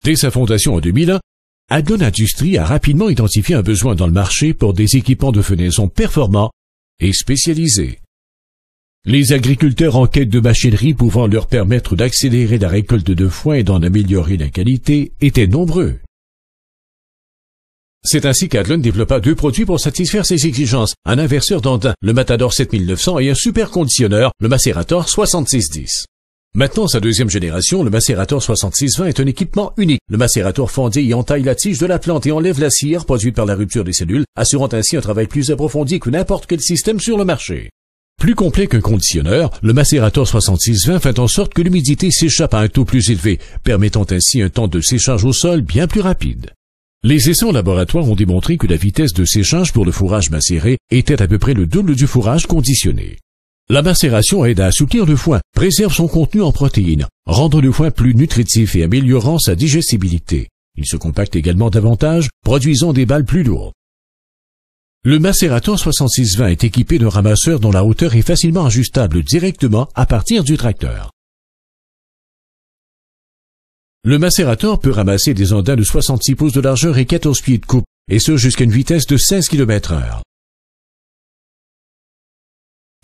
Dès sa fondation en 2001, Adlon Industries a rapidement identifié un besoin dans le marché pour des équipements de fenaison performants et spécialisés. Les agriculteurs en quête de machinerie pouvant leur permettre d'accélérer la récolte de foin et d'en améliorer la qualité étaient nombreux. C'est ainsi qu'Adlon développa 2 produits pour satisfaire ses exigences, un inverseur d'Andin, le Matador 7900, et un superconditionneur, le Macerator 6610. Maintenant, sa deuxième génération, le Macerator 6620, est un équipement unique. Le Macerator fendait et entaille la tige de la plante et enlève la cire produite par la rupture des cellules, assurant ainsi un travail plus approfondi que n'importe quel système sur le marché. Plus complet qu'un conditionneur, le Macerator 6620 fait en sorte que l'humidité s'échappe à un taux plus élevé, permettant ainsi un temps de séchage au sol bien plus rapide. Les essais en laboratoire ont démontré que la vitesse de séchage pour le fourrage macéré était à peu près le double du fourrage conditionné. La macération aide à assouplir le foin, préserve son contenu en protéines, rendant le foin plus nutritif et améliorant sa digestibilité. Il se compacte également davantage, produisant des balles plus lourdes. Le Macerator 6620 est équipé d'un ramasseur dont la hauteur est facilement ajustable directement à partir du tracteur. Le Macerator peut ramasser des andins de 66 pouces de largeur et 14 pieds de coupe, et ce jusqu'à une vitesse de 16 km/h.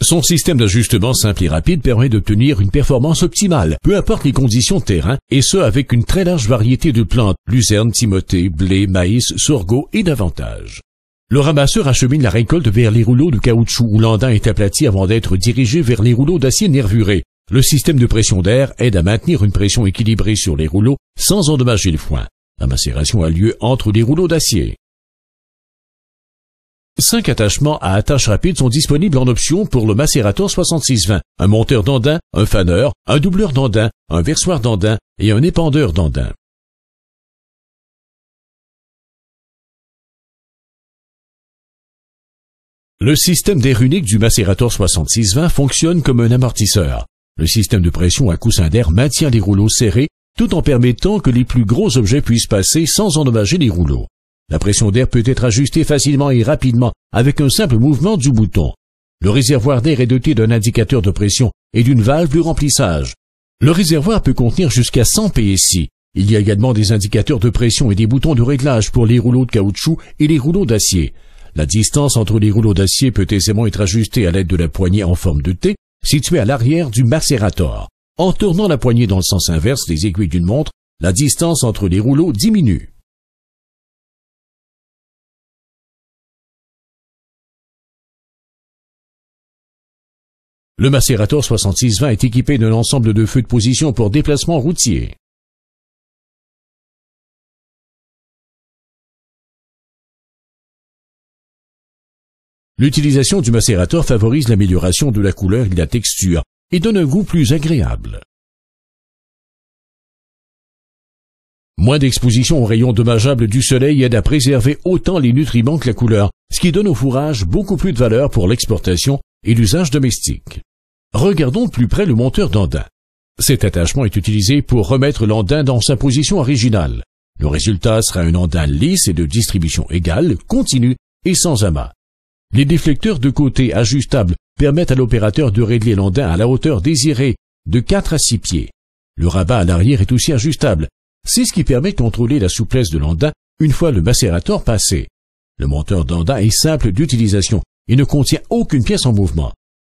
Son système d'ajustement simple et rapide permet d'obtenir une performance optimale, peu importe les conditions de terrain, et ce avec une très large variété de plantes, luzerne, timothée, blé, maïs, sorgho et davantage. Le ramasseur achemine la récolte vers les rouleaux de caoutchouc où l'andin est aplati avant d'être dirigé vers les rouleaux d'acier nervuré. Le système de pression d'air aide à maintenir une pression équilibrée sur les rouleaux sans endommager le foin. La macération a lieu entre les rouleaux d'acier. 5 attachements à attache rapide sont disponibles en option pour le Macerator 6620, un monteur d'andin, un faneur, un doubleur d'andin, un versoir d'andin et un épandeur d'andin. Le système d'air unique du Macerator 6620 fonctionne comme un amortisseur. Le système de pression à coussin d'air maintient les rouleaux serrés tout en permettant que les plus gros objets puissent passer sans endommager les rouleaux. La pression d'air peut être ajustée facilement et rapidement avec un simple mouvement du bouton. Le réservoir d'air est doté d'un indicateur de pression et d'une valve de remplissage. Le réservoir peut contenir jusqu'à 100 PSI. Il y a également des indicateurs de pression et des boutons de réglage pour les rouleaux de caoutchouc et les rouleaux d'acier. La distance entre les rouleaux d'acier peut aisément être ajustée à l'aide de la poignée en forme de T située à l'arrière du Macerator. En tournant la poignée dans le sens inverse des aiguilles d'une montre, la distance entre les rouleaux diminue. Le Macerator 6620 est équipé d'un ensemble de feux de position pour déplacement routier. L'utilisation du Macerator favorise l'amélioration de la couleur et de la texture et donne un goût plus agréable. Moins d'exposition aux rayons dommageables du soleil aide à préserver autant les nutriments que la couleur, ce qui donne au fourrage beaucoup plus de valeur pour l'exportation et l'usage domestique. Regardons de plus près le monteur d'andin. Cet attachement est utilisé pour remettre l'andin dans sa position originale. Le résultat sera un andin lisse et de distribution égale, continue et sans amas. Les déflecteurs de côté ajustables permettent à l'opérateur de régler l'andin à la hauteur désirée, de 4 à 6 pieds. Le rabat à l'arrière est aussi ajustable. C'est ce qui permet de contrôler la souplesse de l'andin une fois le Macerator passé. Le monteur d'andin est simple d'utilisation et ne contient aucune pièce en mouvement.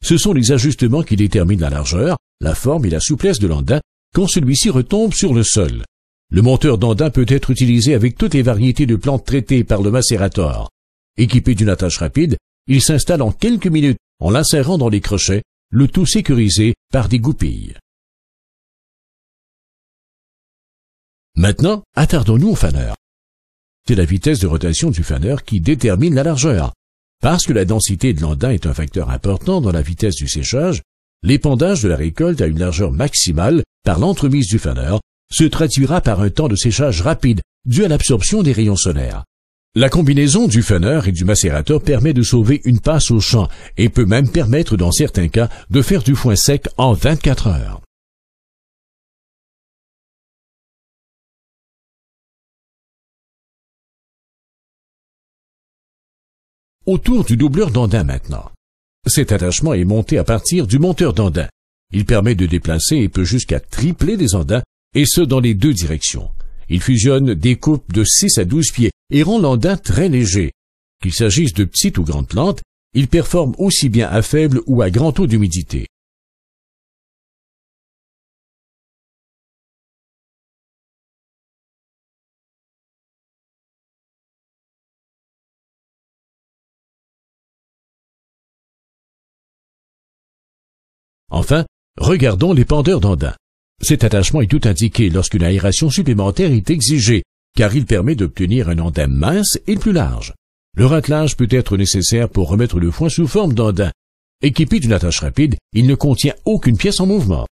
Ce sont les ajustements qui déterminent la largeur, la forme et la souplesse de l'andin quand celui-ci retombe sur le sol. Le monteur d'andin peut être utilisé avec toutes les variétés de plantes traitées par le Macerator. Équipé d'une attache rapide, il s'installe en quelques minutes en l'insérant dans les crochets, le tout sécurisé par des goupilles. Maintenant, attardons-nous au faneur. C'est la vitesse de rotation du faneur qui détermine la largeur. Parce que la densité de l'andin est un facteur important dans la vitesse du séchage, l'épandage de la récolte à une largeur maximale par l'entremise du faneur se traduira par un temps de séchage rapide dû à l'absorption des rayons solaires. La combinaison du faneur et du Macerator permet de sauver une passe au champ et peut même permettre dans certains cas de faire du foin sec en 24 heures. Autour du doubleur d'andin maintenant. Cet attachement est monté à partir du monteur d'andin. Il permet de déplacer et peut jusqu'à tripler les andins, et ce dans les deux directions. Il fusionne des coupes de 6 à 12 pieds et rend l'andain très léger. Qu'il s'agisse de petites ou grandes plantes, il performe aussi bien à faible ou à grand taux d'humidité. Enfin, regardons l'épandeur d'andain. Cet attachement est tout indiqué lorsqu'une aération supplémentaire est exigée, car il permet d'obtenir un andain mince et plus large. Le ratelage peut être nécessaire pour remettre le foin sous forme d'andain. Équipé d'une attache rapide, il ne contient aucune pièce en mouvement.